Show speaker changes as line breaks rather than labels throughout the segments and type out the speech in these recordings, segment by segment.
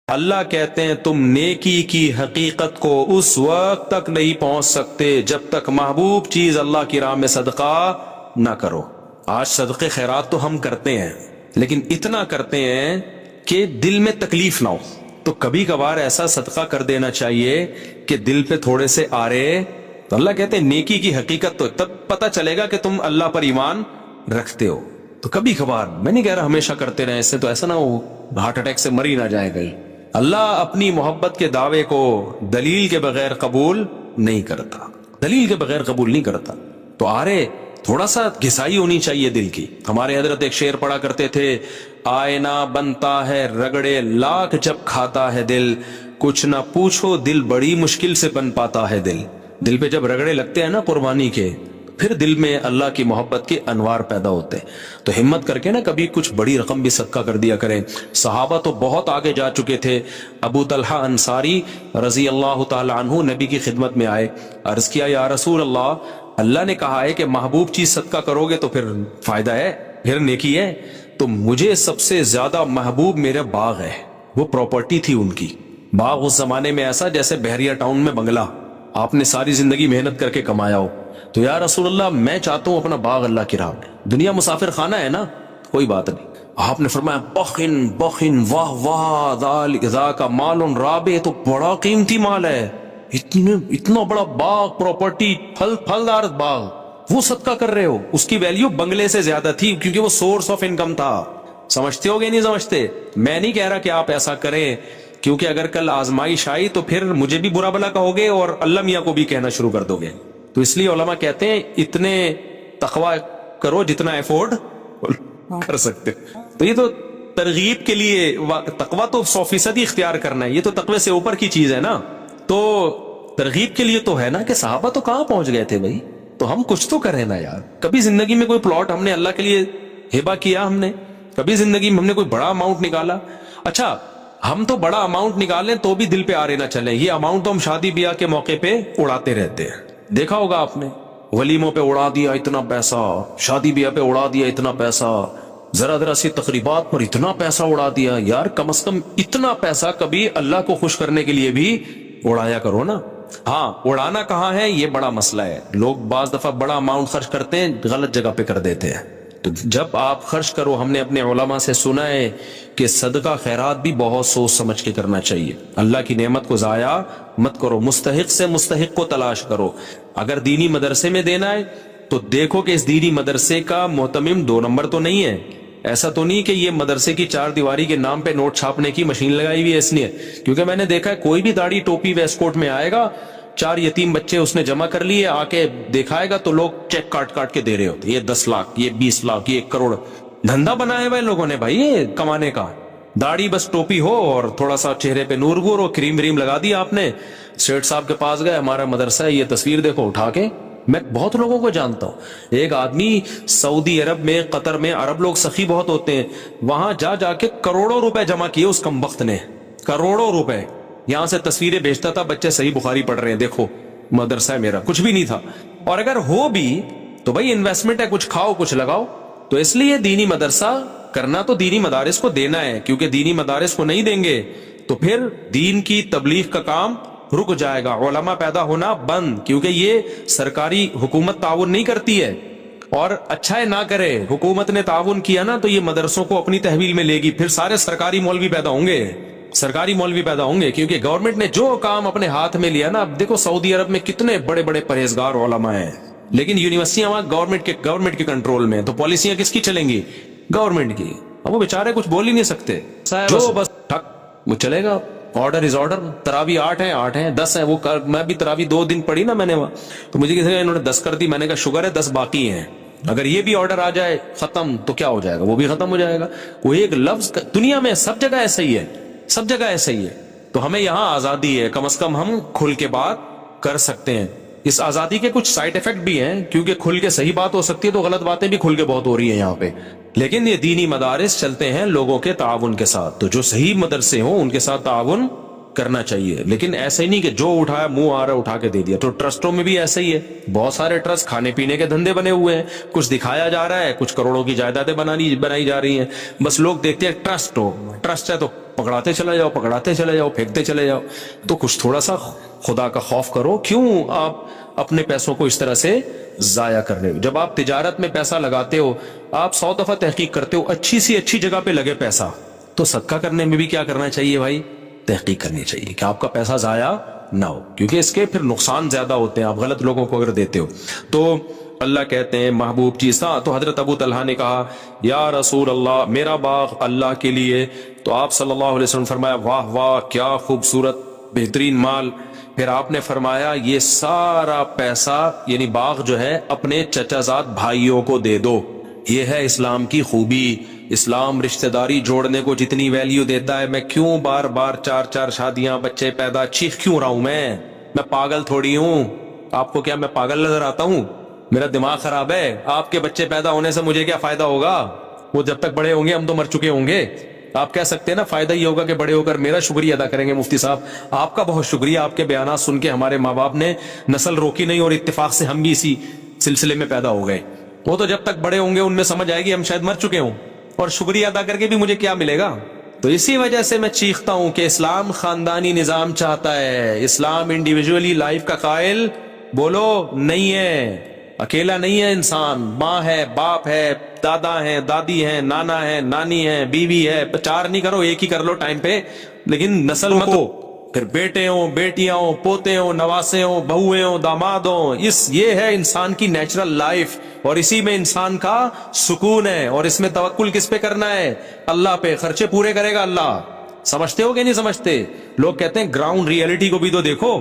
اللہ کہتے ہیں تم نیکی کی حقیقت کو اس وقت تک نہیں پہنچ سکتے جب تک محبوب چیز اللہ کی راہ میں صدقہ نہ کرو۔ آج صدقے خیرات تو ہم کرتے ہیں، لیکن اتنا کرتے ہیں کہ دل میں تکلیف نہ ہو۔ تو کبھی کبھار ایسا صدقہ کر دینا چاہیے کہ دل پہ تھوڑے سے آرے۔ تو اللہ کہتے ہیں نیکی کی حقیقت تو تب پتہ چلے گا کہ تم اللہ پر ایمان رکھتے ہو۔ تو کبھی کبھار، میں نہیں کہہ رہا ہمیشہ کرتے رہے، اس سے تو ایسا نہ ہو ہارٹ اٹیک سے مر ہی نہ جائے گا۔ اللہ اپنی محبت کے دعوے کو دلیل کے بغیر قبول نہیں کرتا، دلیل کے بغیر قبول نہیں کرتا۔ تو آرے تھوڑا سا گھسائی ہونی چاہیے دل کی۔ ہمارے حضرت ایک شعر پڑھا کرتے تھے، آئینہ بنتا ہے رگڑے لاکھ جب کھاتا ہے دل، کچھ نہ پوچھو دل بڑی مشکل سے بن پاتا ہے دل۔ دل پہ جب رگڑے لگتے ہیں نا قربانی کے، پھر دل میں اللہ کی محبت کے انوار پیدا ہوتے ہیں۔ تو ہمت کر کے نا کبھی کچھ بڑی رقم بھی صدقہ کر دیا کریں۔ صحابہ تو بہت آگے جا چکے تھے۔ ابو طلحہ انصاری رضی اللہ تعالی عنہ نبی کی خدمت میں آئے، عرض کیا یا رسول اللہ، اللہ نے کہا ہے کہ محبوب چیز صدقہ کرو گے تو پھر فائدہ ہے، پھر نیکی ہے، تو مجھے سب سے زیادہ محبوب میرا باغ ہے۔ وہ پراپرٹی تھی ان کی۔ باغ اس زمانے میں ایسا جیسے بحریہ ٹاؤن میں بنگلہ، آپ نے ساری زندگی محنت کر کے کمایا ہو۔ تو یا رسول اللہ میں چاہتا ہوں اپنا باغ اللہ کی راہ میں، دنیا مسافر خانہ ہے نا، کوئی بات نہیں۔ آپ نے فرمایا بخن بخن، واہ واہ، ذالک مال رابح، تو بڑا قیمتی مال ہے، اتنا بڑا باغ، پراپرٹی، پھلدار باغ، وہ صدقہ کر رہے ہو۔ اس کی ویلیو بنگلے سے زیادہ تھی، کیونکہ وہ سورس آف انکم تھا۔ سمجھتے ہو گے نہیں سمجھتے؟ میں نہیں کہہ رہا کہ آپ ایسا کریں، کیونکہ اگر کل آزمائش آئی تو پھر مجھے بھی برا بھلا کہو گے اور اللہ میاں کو بھی کہنا شروع کر دو گے۔ تو اس لیے علماء کہتے ہیں اتنے تقوی کرو جتنا افورڈ کر سکتے۔ تو یہ تو ترغیب کے لیے، تقوی تو 100% اختیار کرنا ہے، یہ تو تقوی سے اوپر کی چیز ہے نا۔ تو ترغیب کے لیے تو ہے نا کہ صحابہ تو کہاں پہنچ گئے تھے بھائی، تو ہم کچھ تو کریں نا یار۔ کبھی زندگی میں کوئی پلاٹ ہم نے اللہ کے لیے ہبہ کیا، ہم نے کبھی زندگی میں ہم نے کوئی بڑا اماؤنٹ نکالا؟ اچھا ہم تو بڑا اماؤنٹ نکالیں تو بھی دل پہ آرے نہ چلیں، یہ اماؤنٹ تو ہم شادی بیاہ کے موقع پہ اڑاتے رہتے ہیں۔ دیکھا ہوگا آپ نے، ولیموں پہ اڑا دیا اتنا پیسہ، شادی بیاہ پہ اڑا دیا اتنا پیسہ، ذرا سی تقریبات پر اتنا پیسہ اڑا دیا۔ یار کم از کم اتنا پیسہ کبھی اللہ کو خوش کرنے کے لیے بھی اڑایا کرو نا۔ ہاں اڑانا کہاں ہے یہ بڑا مسئلہ ہے، لوگ بعض دفعہ بڑا اماؤنٹ خرچ کرتے ہیں، غلط جگہ پہ کر دیتے ہیں۔ تو جب آپ خرچ کرو، ہم نے اپنے علماء سے سنا ہے کہ صدقہ خیرات بھی بہت سوچ سمجھ کے کرنا چاہیے۔ اللہ کی نعمت کو ضائع مت کرو، مستحق سے مستحق کو تلاش کرو۔ اگر دینی مدرسے میں دینا ہے تو دیکھو کہ اس دینی مدرسے کا محتمم 2 نمبر تو نہیں ہے۔ ایسا تو نہیں کہ یہ مدرسے کی 4 دیواری کے نام پہ نوٹ چھاپنے کی مشین لگائی ہوئی ہے، اس لیے کیونکہ میں نے دیکھا ہے کوئی بھی داڑھی ٹوپی ویسٹ کوٹ میں آئے گا، 4 یتیم بچے اس نے جمع کر لیے، آ کے دکھائے گا تو لوگ چیک کاٹ کے دے رہے ہوتے، یہ 10 لاکھ، یہ 20 لاکھ، یہ 1 کروڑ۔ دھندا بنایا ہوا ہے لوگوں نے بھائی یہ کمانے کا۔ داڑھی بس ٹوپی ہو اور تھوڑا سا چہرے پہ نور گور ہو، کریم وریم لگا دیا آپ نے، سیٹ صاحب کے پاس گئے، ہمارا مدرسہ ہے، یہ تصویر دیکھو اٹھا کے۔ میں بہت لوگوں کو جانتا ہوں، ایک آدمی سعودی عرب میں، قطر میں، عرب لوگ سخی بہت ہوتے ہیں، وہاں جا کے کروڑوں روپے جمع کیے اس کمبخت نے، کروڑوں روپے۔ یہاں سے تصویریں بھیجتا تھا، بچے صحیح بخاری پڑھ رہے ہیں، دیکھو مدرسہ ہے میرا، کچھ بھی نہیں تھا۔ اور اگر ہو بھی تو بھائی انویسٹمنٹ ہے، کچھ کھاؤ کچھ لگاؤ۔ تو اس لیے دینی مدرسہ کرنا تو دینی مدارس کو دینا ہے، کیونکہ دینی مدارس کو نہیں دیں گے تو پھر دین کی تبلیغ کا کام رک جائے گا، علماء پیدا ہونا بند، کیونکہ یہ سرکاری حکومت تعاون نہیں کرتی ہے۔ اور اچھا ہے نہ کرے، حکومت نے تعاون کیا نا تو یہ مدرسوں کو اپنی تحویل میں لے گی، پھر سارے سرکاری مولوی پیدا ہوں گے، سرکاری مولوی پیدا ہوں گے، کیونکہ گورنمنٹ نے جو کام اپنے ہاتھ میں لیا نا۔ اب دیکھو سعودی عرب میں کتنے بڑے بڑے پرہیزگار علماء ہیں، لیکن یونیورسٹیاں وہاں گورنمنٹ کے کنٹرول میں، تو پالیسیاں کس کی چلیں گی؟ گورنمنٹ کی۔ اب وہ بیچارے کچھ بول ہی نہیں سکتے، جو بس ٹھک وہ چلے گا، آرڈر از آرڈر۔ تراوی 8 ہیں 10 ہیں، وہ میں بھی تراوی 2 دن پڑھی نا میں نے وہاں، تو مجھے کسی نے انہوں نے 10 کر دی، میں نے کہا شوگر ہے 10 باقی ہیں، اگر یہ بھی آرڈر آ جائے ختم تو کیا ہو جائے گا، وہ بھی ختم ہو جائے گا۔ کوئی ایک لفظ دنیا میں سب جگہ ایسا ہی ہے، سب جگہ ایسا ہی ہے۔ تو ہمیں یہاں آزادی ہے، کم از کم ہم کھل کے بات کر سکتے ہیں۔ اس آزادی کے کچھ سائیڈ ایفیکٹ بھی ہیں، کیونکہ کھل کے صحیح بات ہو سکتی ہے تو غلط باتیں بھی کھل کے بہت ہو رہی ہیں یہاں پہ، لیکن یہ دینی مدارس چلتے ہیں لوگوں کے تعاون کے ساتھ، تو جو صحیح مدرسے ہوں ان کے ساتھ تعاون کرنا چاہیے، لیکن ایسا ہی نہیں کہ جو اٹھایا منہ آ رہا ہے اٹھا کے دے دیا. تو ٹرسٹوں میں بھی ایسا ہی ہے، بہت سارے ٹرسٹ کھانے پینے کے دھندے بنے ہوئے ہیں، کچھ دکھایا جا رہا ہے، کچھ کروڑوں کی جائیدادیں بنائی جا رہی ہیں. بس لوگ دیکھتے ہیں ٹرسٹ ہے تو پکڑاتے چلے جاؤ پھینکتے چلے جاؤ. تو کچھ تھوڑا سا خدا کا خوف کرو. کیوں آپ اپنے پیسوں کو اس طرح سے ضائع کر رہے ہو؟ جب آپ تجارت میں پیسہ لگاتے ہو، آپ 100 دفعہ تحقیق کرتے ہو اچھی سی اچھی جگہ پہ لگے پیسہ. تو صدقہ کرنے میں بھی کیا کرنا چاہیے بھائی؟ تحقیق کرنی چاہیے کہ آپ کا پیسہ ضائع نہ ہو، کیونکہ اس کے پھر نقصان زیادہ ہوتے ہیں آپ غلط لوگوں کو اگر دیتے ہو. تو اللہ کہتے ہیں محبوب چیز تھا. تو حضرت ابو طلحہ نے کہا یا رسول اللہ میرا باغ اللہ کے لیے. تو آپ صلی اللہ علیہ وسلم فرمایا واہ واہ کیا خوبصورت بہترین مال. پھر آپ نے فرمایا یہ سارا پیسہ یعنی باغ جو ہے اپنے چچا زاد بھائیوں کو دے دو. یہ ہے اسلام کی خوبی. اسلام رشتہ داری جوڑنے کو جتنی ویلیو دیتا ہے، میں کیوں بار بار 4 شادیاں بچے پیدا چیخ کیوں رہا ہوں؟ میں پاگل تھوڑی ہوں. آپ کو کیا میں پاگل نظر آتا ہوں؟ میرا دماغ خراب ہے. آپ کے بچے پیدا ہونے سے مجھے کیا فائدہ ہوگا؟ وہ جب تک بڑے ہوں گے ہم تو مر چکے ہوں گے. آپ کہہ سکتے ہیں نا فائدہ یہ ہوگا کہ بڑے ہو کر میرا شکریہ ادا کریں گے. مفتی صاحب آپ کا بہت شکریہ، آپ کے بیانات سن کے ہمارے ماں باپ نے نسل روکی نہیں اور اتفاق سے ہم بھی اسی سلسلے میں پیدا ہو گئے. وہ تو جب تک بڑے ہوں گے ان میں سمجھ آئے گی ہم شاید مر چکے ہوں، اور شکریہ ادا کر کے بھی مجھے کیا ملے گا. تو اسی وجہ سے میں چیختا ہوں کہ اسلام خاندانی نظام چاہتا ہے. اسلام انڈیویجولی لائف کا قائل بولو نہیں ہے. اکیلا نہیں ہے انسان، ماں ہے، باپ ہے، دادا ہے، دادی ہے، نانا ہے، نانی ہے، بیوی ہے. 4 نہیں کرو، 1 ہی کر لو ٹائم پہ، لیکن نسل مت ہو. پھر بیٹے ہوں، بیٹیاں ہوں، پوتے ہوں، نواسے ہوں، بہویں ہوں، داماد ہوں. یہ ہے انسان کی نیچرل لائف، اور اسی میں انسان کا سکون ہے. اور اس میں توکل کس پہ کرنا ہے؟ اللہ پہ. خرچے پورے کرے گا اللہ. سمجھتے ہو کہ نہیں سمجھتے؟ لوگ کہتے ہیں گراؤنڈ ریئلٹی کو بھی تو دیکھو،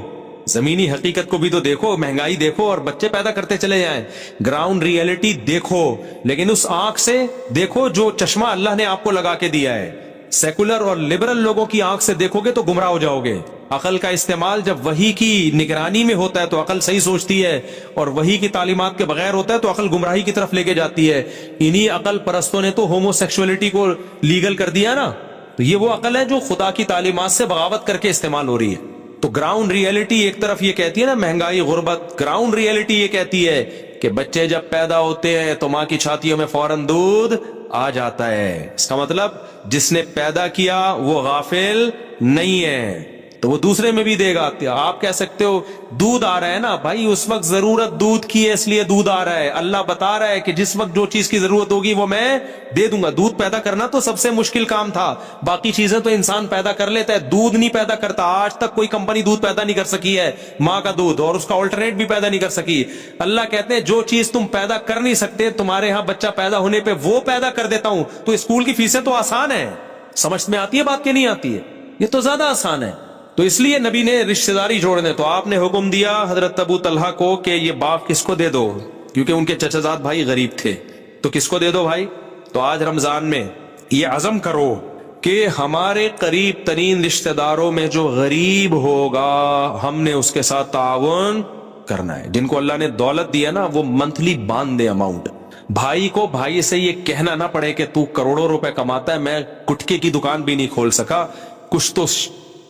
زمینی حقیقت کو بھی تو دیکھو. مہنگائی دیکھو اور بچے پیدا کرتے چلے جائیں. گراؤنڈ ریئلٹی دیکھو، لیکن اس آنکھ سے دیکھو جو چشمہ اللہ نے آپ کو لگا کے دیا ہے. سیکولر اور لبرل لوگوں کی آنکھ سے دیکھو گے تو گمراہ ہو جاؤ گے. عقل کا استعمال جب وحی کی نگرانی میں ہوتا ہے تو عقل صحیح سوچتی ہے، اور وحی کی تعلیمات کے بغیر ہوتا ہے تو عقل گمراہی کی طرف لے کے جاتی ہے. انہی عقل پرستوں نے تو ہومو سیکسولیٹی کو لیگل کر دیا نا. تو یہ وہ عقل ہے جو خدا کی تعلیمات سے بغاوت کر کے استعمال ہو رہی ہے. تو گراؤنڈ ریئلٹی ایک طرف یہ کہتی ہے نا مہنگائی غربت، گراؤنڈ ریئلٹی یہ کہتی ہے کہ بچے جب پیدا ہوتے ہیں تو ماں کی چھاتیوں میں فوراً دودھ آ جاتا ہے. اس کا مطلب جس نے پیدا کیا وہ غافل نہیں ہے تو وہ دوسرے میں بھی دے گا. آپ کہہ سکتے ہو دودھ آ رہا ہے نا بھائی، اس وقت ضرورت دودھ کی ہے اس لیے دودھ آ رہا ہے. اللہ بتا رہا ہے کہ جس وقت جو چیز کی ضرورت ہوگی وہ میں دے دوں گا. دودھ پیدا کرنا تو سب سے مشکل کام تھا، باقی چیزیں تو انسان پیدا کر لیتا ہے، دودھ نہیں پیدا کرتا. آج تک کوئی کمپنی دودھ پیدا نہیں کر سکی ہے ماں کا دودھ، اور اس کا آلٹرنیٹ بھی پیدا نہیں کر سکی. اللہ کہتے ہیں جو چیز تم پیدا کر نہیں سکتے تمہارے ہاں بچہ پیدا ہونے پہ وہ پیدا کر دیتا ہوں. تو اسکول کی فیسیں تو آسان ہے. سمجھ میں آتی ہے بات کہ نہیں آتی ہے؟ یہ تو زیادہ آسان ہے. تو اس لیے نبی نے رشتہ داری جوڑنے تو آپ نے حکم دیا حضرت ابو طلحہ کو کہ یہ باغ کس کو دے دو، کیونکہ ان کے چچا زاد بھائی غریب تھے. تو کس کو دے دو بھائی؟ تو آج رمضان میں یہ عزم کرو کہ ہمارے قریب ترین رشتہ داروں میں جو غریب ہوگا ہم نے اس کے ساتھ تعاون کرنا ہے. جن کو اللہ نے دولت دیا نا وہ منتھلی باندھ دے اماؤنٹ. بھائی کو بھائی سے یہ کہنا نہ پڑے کہ تو کروڑوں روپے کماتا ہے میں گٹکے کی دکان بھی نہیں کھول سکا، کچھ تو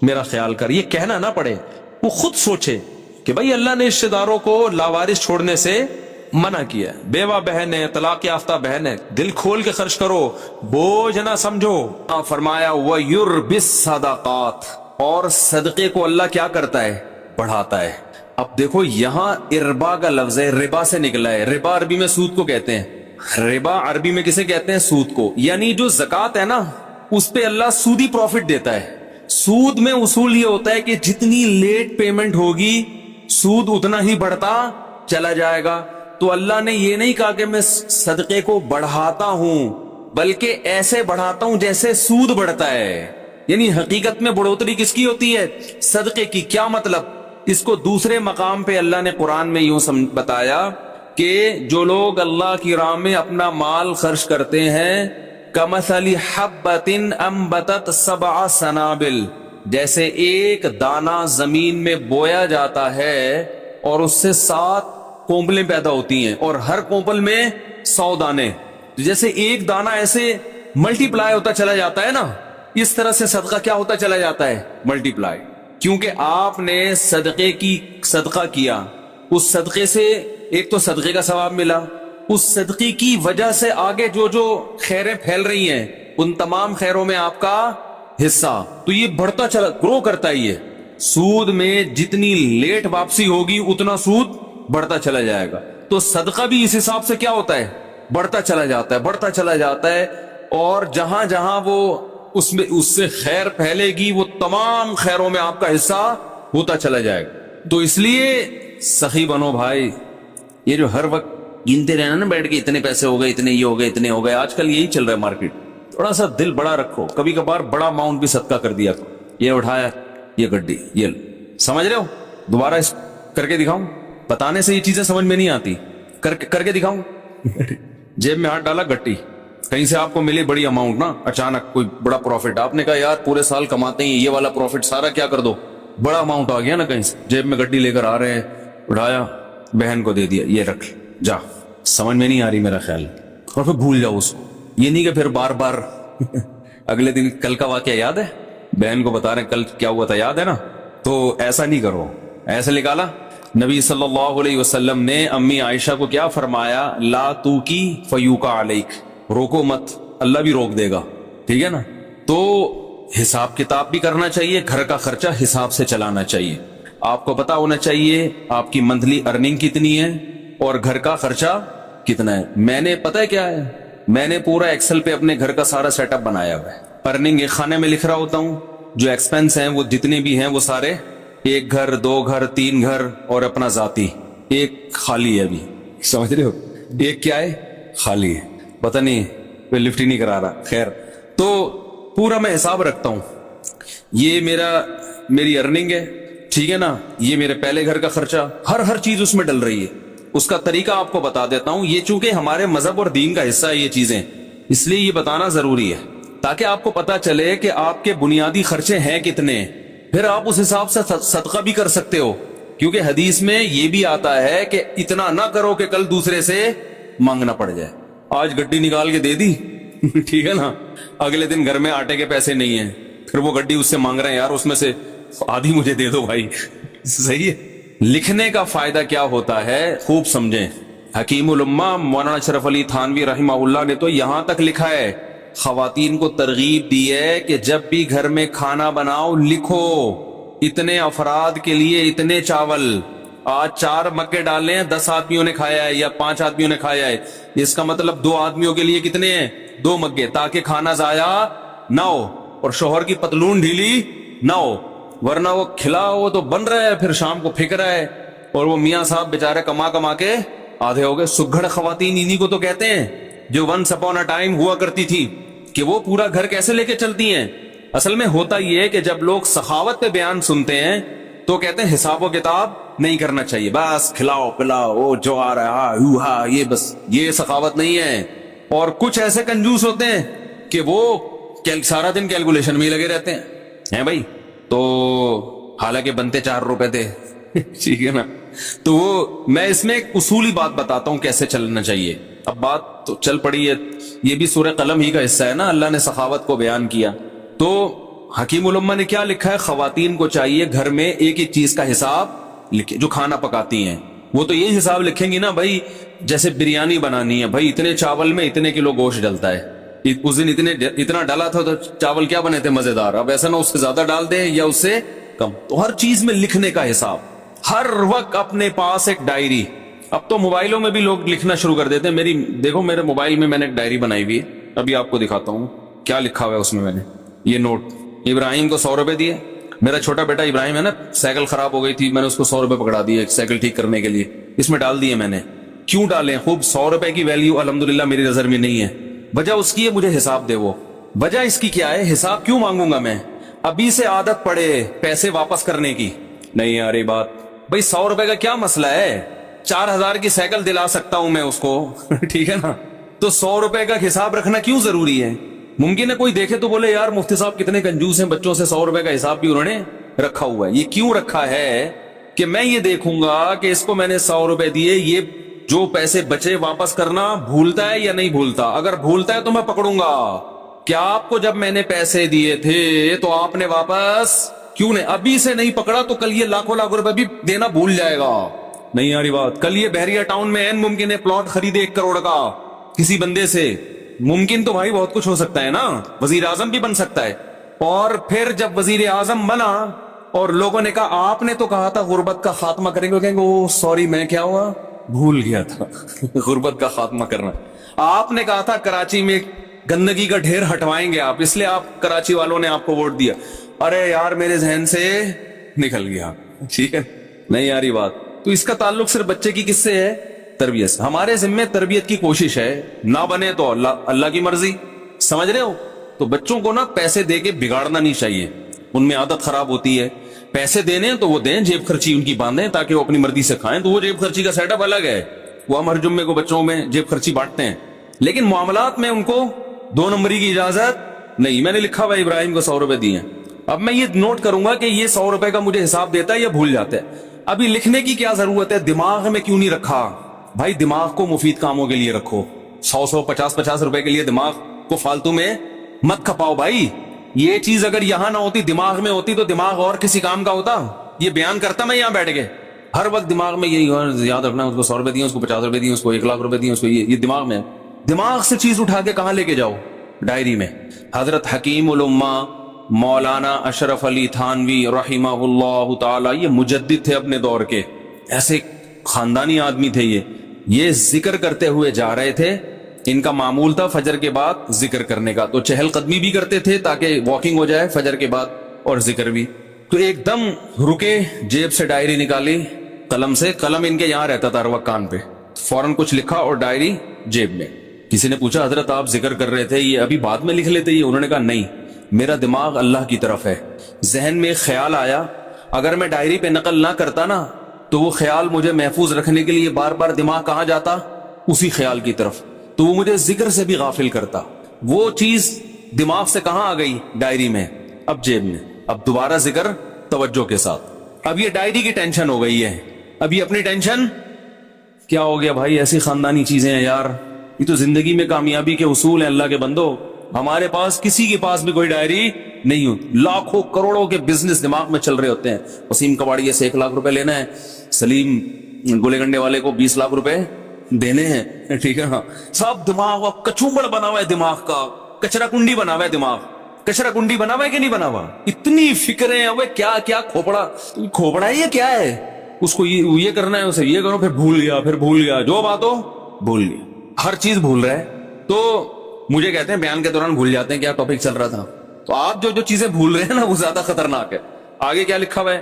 میرا خیال کر. یہ کہنا نہ پڑے، وہ خود سوچے کہ بھائی اللہ نے رشتہ داروں کو لاوارث چھوڑنے سے منع کیا ہے. بیوہ بہن ہے، طلاق یافتہ بہن ہے، دل کھول کے خرچ کرو، بوجھ نہ سمجھو. فرمایا وَيُرْبِ الصَّدَقَاتِ، اور صدقے کو اللہ کیا کرتا ہے؟ بڑھاتا ہے. اب دیکھو یہاں اربا کا لفظ ہے، ربا سے نکلا ہے. ربا عربی میں سود کو کہتے ہیں. ربا عربی میں کسے کہتے ہیں؟ سود کو. یعنی جو زکوٰۃ ہے نا اس پہ اللہ سودی پروفٹ دیتا ہے. سود میں اصول یہ ہوتا ہے کہ جتنی لیٹ پیمنٹ ہوگی سود اتنا ہی بڑھتا چلا جائے گا. تو اللہ نے یہ نہیں کہا کہ میں صدقے کو بڑھاتا ہوں، بلکہ ایسے بڑھاتا ہوں جیسے سود بڑھتا ہے. یعنی حقیقت میں بڑھوتری کس کی ہوتی ہے؟ صدقے کی. کیا مطلب؟ اس کو دوسرے مقام پہ اللہ نے قرآن میں یوں بتایا کہ جو لوگ اللہ کی راہ میں اپنا مال خرچ کرتے ہیں کمثل حبۃ انبتت 7 سنابل، جیسے ایک دانہ زمین میں بویا جاتا ہے اور اس سے 7 کونپلیں پیدا ہوتی ہیں اور ہر کونپل میں 100 دانے. جیسے ایک دانہ ایسے ملٹی پلائی ہوتا چلا جاتا ہے نا، اس طرح سے صدقہ کیا ہوتا چلا جاتا ہے؟ ملٹی پلائی. کیونکہ آپ نے صدقہ کیا، اس صدقے سے ایک تو صدقے کا ثواب ملا، اس صدقے کی وجہ سے آگے جو خیریں پھیل رہی ہیں ان تمام خیروں میں آپ کا حصہ، تو یہ بڑھتا چلا گرو کرتا ہے۔ یہ سود میں جتنی لیٹ واپسی ہوگی اتنا سود بڑھتا چلا جائے گا، تو صدقہ بھی اس حساب سے کیا ہوتا ہے، بڑھتا چلا جاتا ہے، بڑھتا چلا جاتا ہے، اور جہاں جہاں وہ اس سے خیر پھیلے گی وہ تمام خیروں میں آپ کا حصہ ہوتا چلا جائے گا۔ تو اس لیے سخی بنو بھائی، یہ جو ہر وقت گنتے رہنا نا بیٹھ کے اتنے پیسے ہو گئے، اتنے یہ ہو گئے، اتنے ہو گئے، آج کل یہی چل رہا ہے مارکیٹ۔ تھوڑا سا دل بڑا رکھو، کبھی کبھار بڑا اماؤنٹ بھی صدقہ کر دیا کرو۔ یہ اٹھایا، یہ گڈی، یہ سمجھ رہے ہو، دوبارہ اس کر کے دکھاؤں؟ بتانے سے یہ چیزیں سمجھ میں نہیں آتی، کر کے دکھاؤں؟ جیب میں ہاتھ ڈالا، گٹی، کہیں سے آپ کو ملے بڑی اماؤنٹ نا، اچانک کوئی بڑا پروفٹ، آپ نے کہا یار پورے سال کماتے ہیں یہ والا پروفٹ سارا کیا کر دو، بڑا اماؤنٹ آ گیا نا کہیں سے، جیب میں گڈی لے کر آ رہے ہیں، اٹھایا، بہن کو دے دیا، یہ رکھ جا، سمجھ میں نہیں آ رہی میرا خیال، اور پھر بھول جاؤ اس کو۔ یہ نہیں کہ پھر بار بار اگلے دن کل کا واقعہ یاد ہے، بہن کو بتا رہے ہیں کل کیا ہوا تھا، یاد ہے نا، تو ایسا نہیں کرو۔ ایسے نکالا، نبی صلی اللہ علیہ وسلم نے امی عائشہ کو کیا فرمایا، لا تو کی فیوکا علیک، روکو مت، اللہ بھی روک دے گا، ٹھیک ہے نا۔ تو حساب کتاب بھی کرنا چاہیے، گھر کا خرچہ حساب سے چلانا چاہیے، آپ کو پتا ہونا چاہیے آپ کی منتھلی ارننگ کتنی ہے اور گھر کا خرچہ کتنا ہے۔ میں نے پتا ہے کیا ہے، میں نے پورا ایکسل پہ اپنے گھر کا سارا سیٹ اپ بنایا ہوا ہے، ارننگ ایک خانے میں لکھ رہا ہوتا ہوں، جو ایکسپینس ہیں وہ جتنے بھی ہیں وہ سارے، ایک گھر، دو گھر، تین گھر، اور اپنا ذاتی ایک خالی ہے، ابھی سمجھ رہے ہو، ایک کیا ہے، خالی ہے، پتہ نہیں کوئی لفٹ ہی نہیں کرا رہا، خیر۔ تو پورا میں حساب رکھتا ہوں، یہ میری ارننگ ہے، ٹھیک ہے نا، یہ میرے پہلے گھر کا خرچہ، ہر چیز اس میں ڈل رہی ہے، اس کا طریقہ آپ کو بتا دیتا ہوں۔ یہ چونکہ ہمارے مذہب اور دین کا حصہ ہے یہ چیزیں، اس لیے یہ بتانا ضروری ہے تاکہ آپ کو پتا چلے کہ آپ کے بنیادی خرچے ہیں کتنے، پھر آپ اس حساب سے صدقہ بھی کر سکتے ہو، کیونکہ حدیث میں یہ بھی آتا ہے کہ اتنا نہ کرو کہ کل دوسرے سے مانگنا پڑ جائے۔ آج گڈی نکال کے دے دی ٹھیک ہے نا، اگلے دن گھر میں آٹے کے پیسے نہیں ہیں، پھر وہ گڈی اس سے مانگ رہے ہیں، یار اس میں سے آدھی مجھے دے دو بھائی، صحیح ہے۔ لکھنے کا فائدہ کیا ہوتا ہے خوب سمجھیں، حکیم الامہ مولانا اشرف علی تھانوی رحمہ اللہ نے تو یہاں تک لکھا ہے، خواتین کو ترغیب دی ہے کہ جب بھی گھر میں کھانا بناؤ لکھو، اتنے افراد کے لیے اتنے چاول، آج 4 مگے ڈالے ہیں، 10 آدمیوں نے کھایا ہے یا 5 آدمیوں نے کھایا ہے، اس کا مطلب 2 آدمیوں کے لیے کتنے ہیں، 2 مگے، تاکہ کھانا ضائع نہ ہو اور شوہر کی پتلون ڈھیلی نہ ہو، ورنہ وہ کھلا ہو تو بن رہا ہے، پھر شام کو پھک رہا ہے، اور وہ میاں صاحب بیچارے کما کے آدھے ہو گئے۔ سگھڑ خواتین انہی کو تو کہتے ہیں جو ونس اپون اے ٹائم ہوا کرتی تھی، کہ وہ پورا گھر کیسے لے کے چلتی ہیں۔ اصل میں ہوتا یہ ہے کہ جب لوگ سخاوت پہ بیان سنتے ہیں تو کہتے ہیں حساب و کتاب نہیں کرنا چاہیے، بس کھلاؤ پلاؤ، وہ جو آ رہا ہے یہ بس، یہ سخاوت نہیں ہے۔ اور کچھ ایسے کنجوس ہوتے ہیں کہ وہ سارا دن کیلکولیشن میں ہی لگے رہتے ہیں بھائی، تو حالانکہ بنتے 4 روپے تھے ٹھیک ہے نا۔ تو وہ میں اس میں ایک اصولی بات بتاتا ہوں کیسے چلنا چاہیے۔ اب بات تو چل پڑی ہے، یہ بھی سورہ قلم ہی کا حصہ ہے نا، اللہ نے سخاوت کو بیان کیا۔ تو حکیم الامہ نے کیا لکھا ہے، خواتین کو چاہیے گھر میں ایک ایک چیز کا حساب لکھے، جو کھانا پکاتی ہیں وہ تو یہ حساب لکھیں گی نا بھائی، جیسے بریانی بنانی ہے بھائی، اتنے چاول میں اتنے کلو گوشت ڈلتا ہے، اس دن اتنا ڈالا تھا تو چاول کیا بنے تھے مزیدار، اب ایسا نہ اس سے زیادہ ڈال دیں یا اس سے کم۔ تو ہر چیز میں لکھنے کا حساب، ہر وقت اپنے پاس ایک ڈائری۔ اب تو موبائلوں میں بھی لوگ لکھنا شروع کر دیتے ہیں، دیکھو میرے موبائل میں نے ایک ڈائری بنائی ہوئی ہے، ابھی آپ کو دکھاتا ہوں کیا لکھا ہوا ہے اس میں۔ میں نے یہ نوٹ، ابراہیم کو 100 روپے دیے، میرا چھوٹا بیٹا ابراہیم ہے نا، سائیکل خراب ہو گئی تھی، میں نے اس کو 100 روپے پکڑا دیے سائیکل ٹھیک کرنے کے لیے، اس میں ڈال دیے میں نے۔ کیوں ڈالیں، خوب 100 روپے کی ویلیو الحمدللہ میری نظر میں نہیں ہے، وجہ اس کی ہے مجھے حساب دے، وہ وجہ اس کی کیا ہے، حساب کیوں مانگوں گا میں، ابھی سے عادت پڑے پیسے واپس کرنے کی، نہیں آ رہی بات بھائی، 100 روپے کا کیا مسئلہ ہے، 4000 کی سائیکل دلا سکتا ہوں میں اس کو ٹھیک ہے نا، تو 100 روپے کا حساب رکھنا کیوں ضروری ہے۔ ممکن ہے کوئی دیکھے تو بولے یار مفتی صاحب کتنے کنجوس ہیں، بچوں سے 100 روپے کا حساب بھی انہوں نے رکھا ہوا ہے۔ یہ کیوں رکھا ہے کہ میں یہ دیکھوں گا کہ اس کو میں نے 100 روپے دیے، یہ جو پیسے بچے واپس کرنا بھولتا ہے یا نہیں بھولتا، اگر بھولتا ہے تو میں پکڑوں گا۔ کیا آپ کو جب میں نے پیسے دیے تھے تو آپ نے واپس کیوں نہیں؟ ابھی سے نہیں پکڑا تو کل یہ لاکھوں لاکھ روپے بھی دینا بھول جائے گا. نہیں یاری بات. کل یہ بحریہ ٹاؤن میں این ممکن ہے پلاٹ خریدے 1 کروڑ کا کسی بندے سے. ممکن تو بھائی بہت کچھ ہو سکتا ہے نا, وزیر اعظم بھی بن سکتا ہے. اور پھر جب وزیر اعظم بنا اور لوگوں نے کہا آپ نے تو کہا تھا غربت کا خاتمہ کریں گے, کہیں گے او سوری میں کیا ہوا, بھول گیا تھا غربت کا خاتمہ کرنا. آپ نے کہا تھا کراچی میں گندگی کا ڈھیر ہٹوائیں گے آپ, اس لیے آپ کراچی والوں نے آپ کو ووٹ دیا. ارے یار میرے ذہن سے نکل گیا. ٹھیک ہے, نہیں یاری بات. تو اس کا تعلق صرف بچے کی کس سے ہے؟ تربیت سے. ہمارے ذمے تربیت کی کوشش ہے, نہ بنے تو اللہ کی مرضی. سمجھ رہے ہو؟ تو بچوں کو نا پیسے دے کے بگاڑنا نہیں چاہیے, ان میں عادت خراب ہوتی ہے. پیسے دینے تو وہ دیں, جیب خرچی ان کی باندھیں تاکہ وہ اپنی مرضی سے کھائیں. تو وہ جیب خرچی کا سیٹ اپ الگ ہے, وہ ہم ہر جمعے کو بچوں میں جیب خرچی بانٹتے ہیں, لیکن معاملات میں ان کو 2 نمبری کی اجازت نہیں. میں نے لکھا ہوا ابراہیم کو 100 روپے دیے. اب میں یہ نوٹ کروں گا کہ یہ 100 روپے کا مجھے حساب دیتا ہے یا بھول جاتا ہے. ابھی لکھنے کی کیا ضرورت ہے؟ دماغ میں کیوں نہیں رکھا بھائی؟ دماغ کو مفید کاموں کے لیے رکھو. 100 روپے کے لیے دماغ کو فالتو میں مت کھپاؤ بھائی. یہ چیز اگر یہاں نہ ہوتی, دماغ میں ہوتی, تو دماغ اور کسی کام کا ہوتا. یہ بیان کرتا میں یہاں بیٹھ کے ہر وقت دماغ میں یہی یاد رکھنا, اس کو 100 روپے دیے, اس کو 50 روپے دیے, اس کو 1 لاکھ روپے دیے, اس کو یہ دماغ میں. دماغ سے چیز اٹھا کے کہاں لے کے جاؤ؟ ڈائری میں. حضرت حکیم الامہ مولانا اشرف علی تھانوی رحمہ اللہ تعالی, یہ مجدد تھے اپنے دور کے, ایسے خاندانی آدمی تھے. یہ ذکر کرتے ہوئے جا رہے تھے. ان کا معمول تھا فجر کے بعد ذکر کرنے کا, تو چہل قدمی بھی کرتے تھے تاکہ واکنگ ہو جائے فجر کے بعد, اور ذکر بھی. تو ایک دم رکے, جیب سے ڈائری نکالی, قلم سے, قلم ان کے یہاں رہتا تھا ہر وقت کان پہ, فوراً کچھ لکھا اور ڈائری جیب میں. کسی نے پوچھا حضرت آپ ذکر کر رہے تھے, یہ ابھی بعد میں لکھ لیتے؟ یہ انہوں نے کہا نہیں, میرا دماغ اللہ کی طرف ہے. ذہن میں ایک خیال آیا, اگر میں ڈائری پہ نقل نہ کرتا نا تو وہ خیال مجھے محفوظ رکھنے کے لیے بار بار دماغ کہاں جاتا؟ اسی خیال کی طرف. تو وہ مجھے ذکر سے بھی غافل کرتا. وہ چیز دماغ سے کہاں آ گئی؟ ڈائری میں, اب جیب میں. اب دوبارہ ذکر توجہ کے ساتھ. اب یہ ڈائری کی ٹینشن ہو گئی ہے, اب یہ اپنی ٹینشن. کیا ہو گیا بھائی؟ ایسی خاندانی چیزیں ہیں یار, یہ تو زندگی میں کامیابی کے اصول ہیں اللہ کے بندو. ہمارے پاس کسی کے پاس بھی کوئی ڈائری نہیں ہوتی. لاکھوں کروڑوں کے بزنس دماغ میں چل رہے ہوتے ہیں. وسیم کباڑی سے 1 لاکھ روپے لینا ہے, سلیم گولے گنڈے والے کو 20 لاکھ روپے دینے ہیں. ٹھیک ہے, ہاں, سب دماغ کچوبڑ بنا ہوا ہے, دماغ کا کچرا کنڈی بنا ہوا ہے. دماغ کچرا کنڈی بنا ہوا ہے کہ نہیں بنا ہوا؟ اتنی فکریں, اب کیا کیا کھوپڑا ہے, یہ کیا ہے؟ اس کو یہ کرنا ہے, اسے یہ کرو, پھر بھول گیا, جو بات ہو بھول گیا, ہر چیز بھول رہا ہے. تو مجھے کہتے ہیں بیان کے دوران بھول جاتے ہیں کیا ٹاپک چل رہا تھا. تو آپ جو چیزیں بھول رہے ہیں نا وہ زیادہ خطرناک ہے. آگے کیا لکھا ہوا ہے؟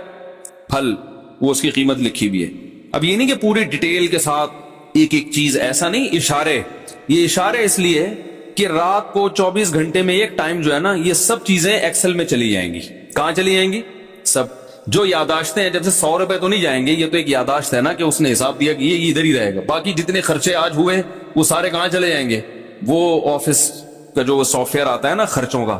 پھل, وہ اس کی قیمت لکھی بھی ہے. اب یہ نہیں کہ پوری ڈیٹیل کے ساتھ ایک ایک چیز, ایسا نہیں, اشارے. یہ اشارے اس لیے کہ رات کو 24 گھنٹے میں ایک ٹائم جو ہے نا, یہ سب چیزیں ایکسل میں چلی جائیں گی. کہاں چلی جائیں گی؟ سب جو یاداشتیں ہیں, جب سے 100 روپے تو نہیں جائیں گے, یہ تو ایک یاداشت ہے نا کہ اس نے حساب دیا کہ یہ ادھر ہی رہے گا. باقی جتنے خرچے آج ہوئے وہ سارے کہاں چلے جائیں گے؟ وہ آفس کا جو سافٹ ویئر آتا ہے نا خرچوں کا,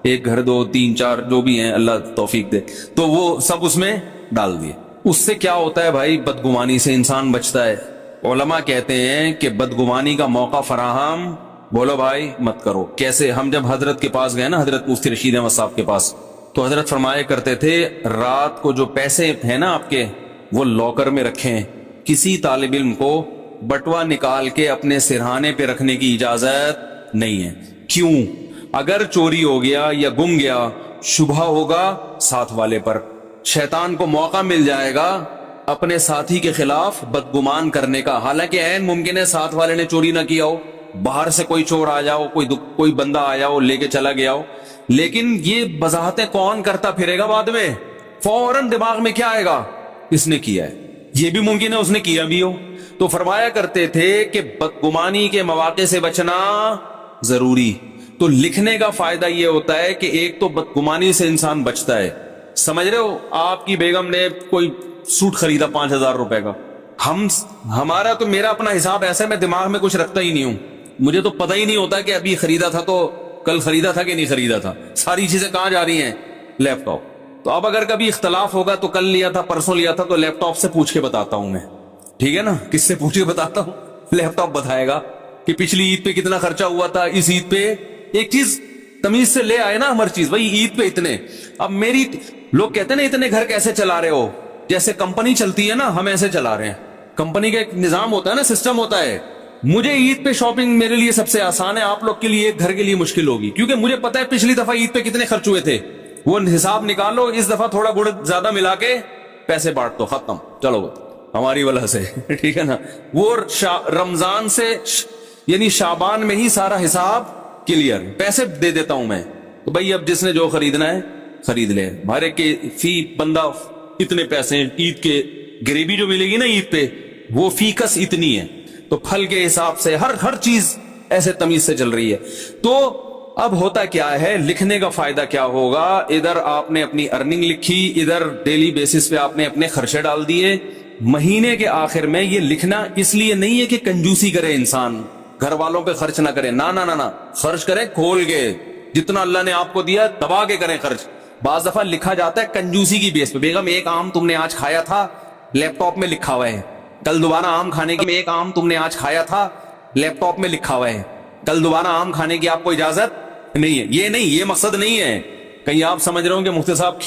1 گھر 2 3 4 جو بھی ہیں, اللہ توفیق دے, تو وہ سب اس میں ڈال دیے. اس سے کیا ہوتا ہے بھائی؟ بدگمانی سے انسان بچتا ہے. علماء کہتے ہیں کہ بدگمانی کا موقع فراہم, بولو بھائی, مت کرو. کیسے؟ ہم جب حضرت کے پاس گئے نا, حضرت مفتی رشید احمد صاحب کے پاس, تو حضرت فرمایا کرتے تھے رات کو جو پیسے ہیں نا آپ کے, وہ لاکر میں رکھیں. کسی طالب علم کو بٹوا نکال کے اپنے سرہانے پہ رکھنے کی اجازت نہیں ہے. کیوں؟ اگر چوری ہو گیا یا گم گیا, شبہ ہوگا ساتھ والے پر, شیطان کو موقع مل جائے گا اپنے ساتھی کے خلاف بدگمان کرنے کا. حالانکہ عین ممکن ہے ساتھ والے نے چوری نہ کیا ہو, باہر سے کوئی چور آ جاؤ, کوئی بندہ آیا ہو لے کے چلا گیا ہو, لیکن یہ وضاحتیں کون کرتا پھرے گا بعد میں؟ فوراً دماغ میں کیا آئے گا؟ اس نے کیا ہے. یہ بھی ممکن ہے اس نے کیا بھی ہو. تو فرمایا کرتے تھے کہ بدگمانی کے مواقع سے بچنا ضروری. تو لکھنے کا فائدہ یہ ہوتا ہے کہ ایک تو بدگمانی سے انسان بچتا ہے. سمجھ رہے ہو؟ آپ کی بیگم نے کوئی سوٹ خریدا 5000 روپے کا, ہمارا تو, میرا اپنا حساب ایسا ہے, میں دماغ میں کچھ رکھتا ہی نہیں ہوں. مجھے تو پتہ ہی نہیں ہوتا کہ ابھی خریدا تھا تو کل خریدا تھا کہ نہیں خریدا تھا. ساری چیزیں کہاں جا رہی ہیں؟ لیپ ٹاپ. تو اب اگر کبھی اختلاف ہوگا تو کل لیا تھا پرسوں لیا تھا, تو لیپ ٹاپ سے پوچھ کے بتاتا ہوں میں. ٹھیک ہے نا, کس سے پوچھ کے بتاتا ہوں؟ لیپ ٹاپ بتائے گا کہ پچھلی عید پہ کتنا خرچہ ہوا تھا, اس عید پہ. ایک چیز تمیز سے لے آئے نا ہر چیز. بھائی عید پہ اتنے, اب میری لوگ کہتے ہیں نا اتنے گھر کیسے چلا رہے ہو, جیسے کمپنی چلتی ہے نا ہم ایسے چلا رہے ہیں. کمپنی کا ایک نظام ہوتا ہے نا, سسٹم ہوتا ہے. مجھے عید پہ شاپنگ میرے لیے سب سے آسان ہے, آپ لوگ کے لیے ایک گھر کے لیے مشکل ہوگی, کیونکہ مجھے پتا ہے پچھلی دفعہ عید پہ کتنے خرچ ہوئے تھے, وہ حساب نکالو, اس دفعہ تھوڑا گڑ زیادہ ملا کے پیسے بانٹ دو, ختم, چلو ہماری وجہ سے ٹھیک ہے نا. وہ رمضان سے یعنی شعبان میں ہی سارا حساب کلیئر, پیسے دے دیتا ہوں میں. تو بھائی اب جس نے جو خریدنا ہے خرید لے, ہر ایک کے فی بندہ اتنے پیسے, عید کے گریوی جو ملے گی نا عید پہ وہ فی کس اتنی ہے, تو پھل کے حساب سے ہر چیز ایسے تمیز سے چل رہی ہے. تو اب ہوتا کیا ہے, لکھنے کا فائدہ کیا ہوگا, ادھر آپ نے اپنی ارننگ لکھی, ادھر ڈیلی بیسس پہ آپ نے اپنے خرچے ڈال دیے. مہینے کے آخر میں یہ لکھنا اس لیے نہیں ہے کہ کنجوسی کرے انسان, گھر والوں پہ خرچ نہ کرے, نہ خرچ کرے کھول کے, جتنا اللہ نے آپ کو دیا دبا کے کریں خرچ. بعض دفعہ لکھا جاتا ہے کنجوسی کی بیس پہ, بیگم ایک آم تم نے آج کھایا تھا, لیپ ٹاپ میں لکھا ہوا ہے, کل دوبارہ آم کھانے کی, ایک آم تم نے آج کھایا تھا, لیپ ٹاپ میں لکھا ہوا ہے, کل دوبارہ آم کھانے کی آپ کو اجازت نہیں ہے. یہ نہیں, یہ مقصد نہیں ہے. کہیں آپ سمجھ رہے ہو کہ مفتی صاحب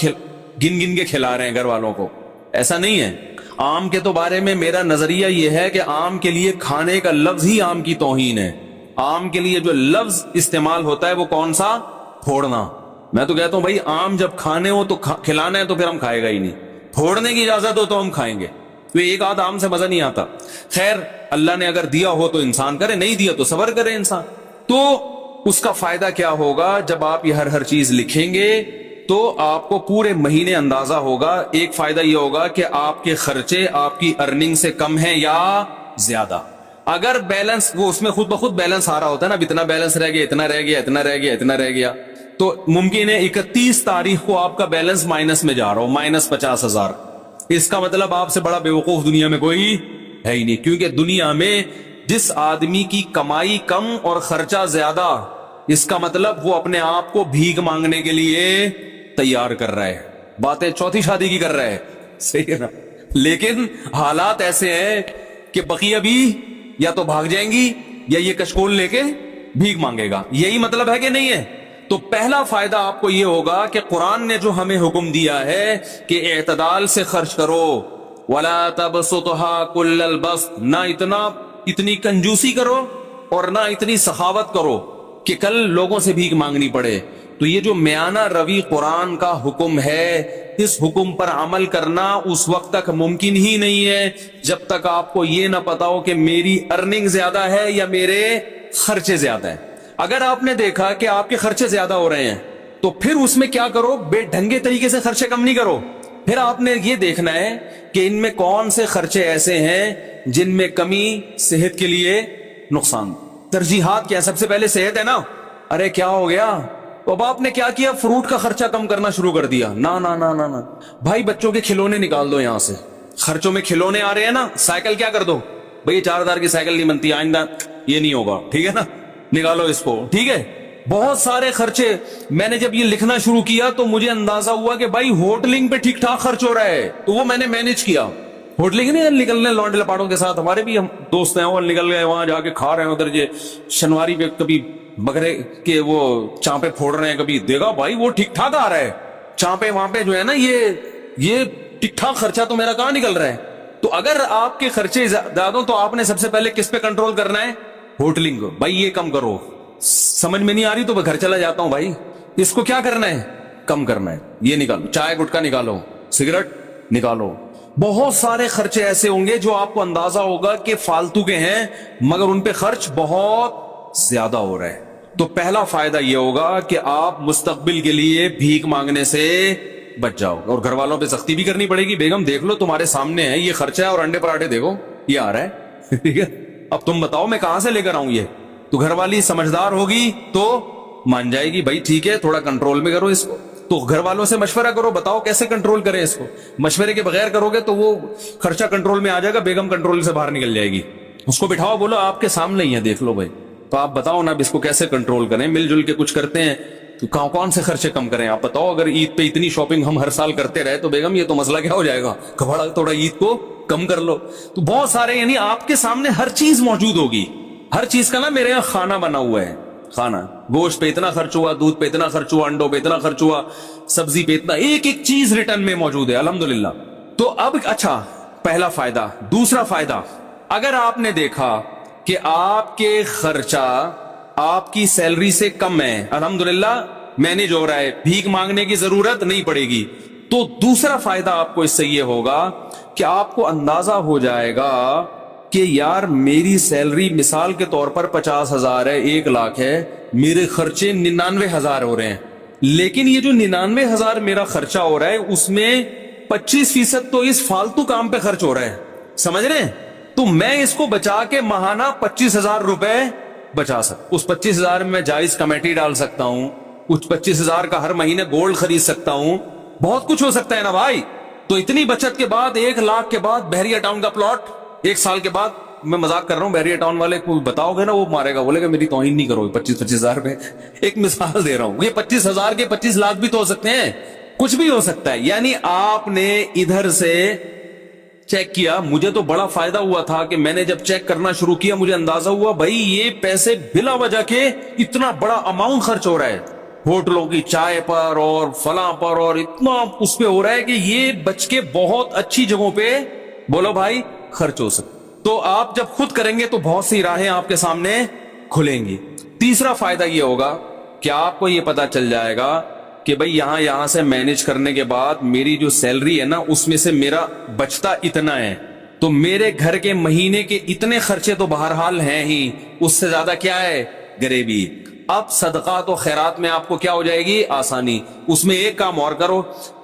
گن کے کھلا رہے ہیں گھر والوں کو, ایسا نہیں ہے. آم کے تو بارے میں میرا نظریہ یہ ہے کہ آم کے لیے کھانے کا لفظ ہی آم کی توہین ہے. آم کے لیے جو لفظ استعمال ہوتا ہے وہ کون سا, پھوڑنا. میں تو کہتا ہوں بھائی آم جب کھانے ہو تو کھلانا ہے تو پھر ہم کھائے گا ہی نہیں, پھوڑنے کی اجازت ہو تو ہم کھائیں گے. تو ایک آدھ آم سے مزہ نہیں آتا. خیر اللہ نے اگر دیا ہو تو انسان کرے, نہیں دیا تو صبر کرے انسان. تو اس کا فائدہ کیا ہوگا, جب آپ یہ ہر چیز لکھیں گے تو آپ کو پورے مہینے اندازہ ہوگا. ایک فائدہ یہ ہوگا کہ آپ کے خرچے آپ کی ارننگ سے کم ہیں یا زیادہ. اگر بیلنس وہ اس میں خود بخود بیلنس آ رہا ہوتا ہے نا, اب اتنا بیلنس رہ گیا, اتنا رہ گیا, اتنا رہ گیا, اتنا رہ گیا, تو ممکن ہے 31 تاریخ کو آپ کا بیلنس مائنس میں جا رہا ہو, -50,000. اس کا مطلب آپ سے بڑا بیوقوف دنیا میں کوئی ہے ہی نہیں, کیونکہ دنیا میں جس آدمی کی کمائی کم اور خرچہ زیادہ, اس کا مطلب وہ اپنے آپ کو بھیک مانگنے کے لیے تیار کر رہا ہے, باتیں چوتھی شادی کی کر رہا ہے, صحیح ہے نا. لیکن حالات ایسے ہیں کہ بقیہ بھی یا تو بھاگ جائیں گی یا یہ کشکول لے کے بھیک مانگے گا. یہی مطلب ہے کہ نہیں ہے؟ تو پہلا فائدہ آپ کو یہ ہوگا کہ قرآن نے جو ہمیں حکم دیا ہے کہ اعتدال سے خرچ کرو, وَلَا تَبْسُطْهَا كُلَّ الْبَسْطِ, نہ اتنی کنجوسی کرو اور نہ اتنی سخاوت کرو کہ کل لوگوں سے بھیک مانگنی پڑے. تو یہ جو میانہ روی قرآن کا حکم ہے, اس حکم پر عمل کرنا اس وقت تک ممکن ہی نہیں ہے جب تک آپ کو یہ نہ پتا ہو کہ میری ارننگ زیادہ ہے یا میرے خرچے زیادہ ہیں. اگر آپ نے دیکھا کہ آپ کے خرچے زیادہ ہو رہے ہیں تو پھر اس میں کیا کرو, بے ڈھنگے طریقے سے خرچے کم نہیں کرو. پھر آپ نے یہ دیکھنا ہے کہ ان میں کون سے خرچے ایسے ہیں جن میں کمی صحت کے لیے نقصان. ترجیحات کیا, سب سے پہلے صحت ہے نا. ارے کیا ہو گیا, اب آپ نے کیا کیا, فروٹ کا خرچہ کم کرنا شروع کر دیا. نہ بھائی بچوں کے کھلونے نکال دو یہاں سے, خرچوں میں کھلونے آ رہے ہیں نا. سائیکل کیا کر دو, بھئی 4,000 کی سائیکل نہیں بنتی, آئندہ یہ نہیں ہوگا, ٹھیک ہے نا, نکالو اس کو, ٹھیک ہے. بہت سارے خرچے. میں نے جب یہ لکھنا شروع کیا تو مجھے اندازہ ہوا کہ بھائی ہوٹلنگ پہ ٹھیک ٹھاک خرچ ہو رہا ہے, تو وہ میں نے مینج کیا. ہوٹلنگ نہیں نکلنے لانڈے لپاڑوں کے ساتھ, ہمارے بھی ہم دوست ہیں, وہ نکل گئے وہاں جا کے کھا رہے ہیں ادھر یہ شنواری پہ, کبھی بکرے کے وہ چانپے پھوڑ رہے ہیں, کبھی دیکھا بھائی وہ ٹھیک ٹھاک آ رہا ہے چانپے وہاں پہ جو ہے نا, یہ ٹھیک ٹھاک خرچہ تو میرا کہاں نکل رہا ہے. تو اگر آپ کے خرچے زیادہ ہوں تو آپ نے سب سے پہلے کس پہ کنٹرول کرنا ہے, ہوٹلنگ. بھائی یہ کم کرو, سمجھ میں نہیں آ رہی تو میں گھر چلا جاتا ہوں, بھائی اس کو کیا کرنا ہے, کم کرنا ہے. یہ نکالو, چائے گٹکا نکالو, سگریٹ نکالو. بہت سارے خرچے ایسے ہوں گے جو آپ کو اندازہ ہوگا کہ فالتو کے ہیں مگر ان پہ خرچ بہت زیادہ ہو رہا ہے. تو پہلا فائدہ یہ ہوگا کہ آپ مستقبل کے لیے بھیک مانگنے سے بچ جاؤ. اور گھر والوں پہ سختی بھی کرنی پڑے گی, بیگم دیکھ لو تمہارے سامنے ہے یہ خرچہ ہے, اور انڈے پراٹھے دیکھو یہ آ رہا ہے, ٹھیک ہے, اب تم بتاؤ میں کہاں سے لے کر آؤں یہ. تو گھر والی سمجھدار ہوگی تو مان جائے گی, بھائی ٹھیک ہے تھوڑا کنٹرول میں کرو اس کو. تو گھر والوں سے مشورہ کرو, بتاؤ کیسے کنٹرول کریں اس کو. مشورے کے بغیر کرو گے تو وہ خرچہ کنٹرول میں آ جائے گا, بیگم کنٹرول سے باہر نکل جائے گی. اس کو بٹھاؤ, بولو آپ کے سامنے ہی ہے, دیکھ لو بھائی, تو آپ بتاؤ نا اب اس کو کیسے کنٹرول کریں. مل جل کے کچھ کرتے ہیں تو کون سے خرچے کم کریں آپ بتاؤ. اگر عید پہ اتنی شاپنگ ہم ہر سال کرتے رہے تو بیگم یہ تو مسئلہ کیا ہو جائے گا, تھوڑا عید کو کم کر لو. تو بہت سارے, یعنی آپ کے سامنے ہر چیز موجود ہوگی. ہر چیز کا نا میرے یہاں کھانا بنا ہوا ہے, کھانا گوشت پہ اتنا خرچ ہوا، دودھ پہ اتنا خرچ ہوا، انڈوں پہ اتنا خرچ ہوا، سبزی پہ اتنا، ایک ایک چیز ریٹرن میں موجود ہے الحمدللہ. تو اب اچھا پہلا فائدہ. دوسرا فائدہ، اگر آپ نے دیکھا کہ آپ کے خرچہ آپ کی سیلری سے کم ہے، الحمدللہ مینیج ہو رہا ہے، بھیک مانگنے کی ضرورت نہیں پڑے گی، تو دوسرا فائدہ آپ کو اس سے یہ ہوگا کہ آپ کو اندازہ ہو جائے گا کہ یار میری سیلری مثال کے طور پر 50,000 ہے، 1,00,000 ہے، میرے خرچے 99,000 ہو رہے ہیں، لیکن یہ جو 99,000 میرا خرچہ ہو رہا ہے اس میں 25% تو اس فالتو کام پہ خرچ ہو رہا ہے، سمجھ رہے ہیں؟ تو میں اس کو بچا کے ماہانہ 25,000 روپے بچا سکتا. اس 25,000 میں جائز کمیٹی ڈال سکتا ہوں، کچھ 25,000 کا ہر مہینے گولڈ خرید سکتا ہوں، بہت کچھ ہو سکتا ہے نا بھائی. تو اتنی بچت کے بعد 1,00,000 کے بعد بحریہ ٹاؤن کا پلاٹ 1 سال کے بعد، میں مذاق کر رہا ہوں، بحریہ ٹاؤن والے کو بتاؤ گے نا وہ مارے گا، بولے گا میری توہین نہیں کرو. 25,000 روپے ایک مثال دے رہا ہوں، یہ 25,000 کے 25,00,000 بھی تو ہو سکتے ہیں، کچھ بھی ہو سکتا ہے. یعنی آپ نے ادھر سے چیک کیا، مجھے تو بڑا فائدہ ہوا تھا کہ میں نے جب چیک کرنا شروع کیا مجھے اندازہ ہوا بھائی یہ پیسے بلا وجہ کے اتنا بڑا اماؤنٹ خرچ ہو رہا ہے، ہوٹلوں کی چائے پر اور فلاں پر، اور اتنا اس پہ ہو رہا ہے کہ یہ بچ کے بہت اچھی جگہوں پہ بولو بھائی خرچ ہو سکتا. تو آپ جب خود کریں گے تو بہت سی راہیں آپ کے سامنے کھلیں گی. تیسرا فائدہ یہ ہوگا کہ آپ کو یہ پتا چل جائے گا کہ بھئی یہاں سے مینج کرنے کے بعد میری جو سیلری ہے نا اس میں سے میرا بچتا اتنا ہے، تو میرے گھر کے مہینے کے اتنے خرچے تو بہرحال ہیں ہی، اس سے زیادہ کیا ہے غریبی. اب صدقات و خیرات میں آپ کو کیا ہو جائے گی آسانی. اس میں ایک کام اور کرو،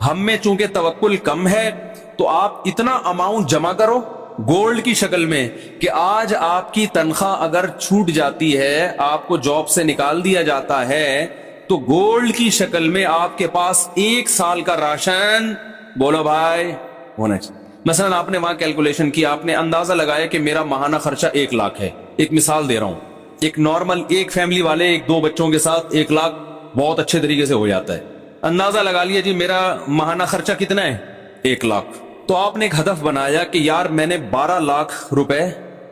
ہم میں چونکہ توکل کم ہے تو آپ اتنا اماؤنٹ جمع کرو گولڈ کی شکل میں کہ آج آپ کی تنخواہ اگر چھوٹ جاتی ہے، آپ کو جاب سے نکال دیا جاتا ہے، تو گولڈ کی شکل میں آپ کے پاس 1 سال کا راشن بولو بھائی ہونا چاہیے. مثلا آپ نے وہاں کیلکولیشن کی، آپ نے اندازہ لگایا کہ میرا ماہانہ خرچہ 1,00,000 ہے. ایک مثال دے رہا ہوں، ایک نارمل ایک فیملی والے 1-2 بچوں کے ساتھ 1,00,000 بہت اچھے طریقے سے ہو جاتا ہے. اندازہ لگا لیا جی میرا ماہانہ خرچہ کتنا ہے 1,00,000. تو آپ نے ایک ہدف بنایا کہ یار میں نے 12,00,000 روپے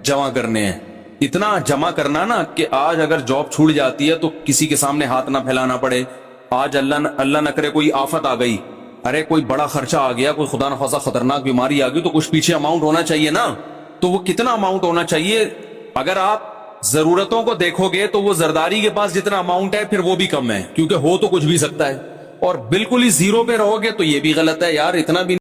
جمع کرنے ہیں. اتنا جمع کرنا نا کہ آج اگر جاب چھوٹ جاتی ہے تو کسی کے سامنے ہاتھ نہ پھیلانا پڑے. آج اللہ نہ کرے کوئی آفت آ گئی، ارے کوئی بڑا خرچہ آ گیا، کوئی خدا نخواستہ خطرناک بیماری آ گئی، تو کچھ پیچھے اماؤنٹ ہونا چاہیے نا. تو وہ کتنا اماؤنٹ ہونا چاہیے؟ اگر آپ ضرورتوں کو دیکھو گے تو وہ زرداری کے پاس جتنا اماؤنٹ ہے پھر وہ بھی کم ہے، کیونکہ ہو تو کچھ بھی سکتا ہے. اور بالکل ہی زیرو پہ رہو گے تو یہ بھی غلط ہے، یار اتنا بھی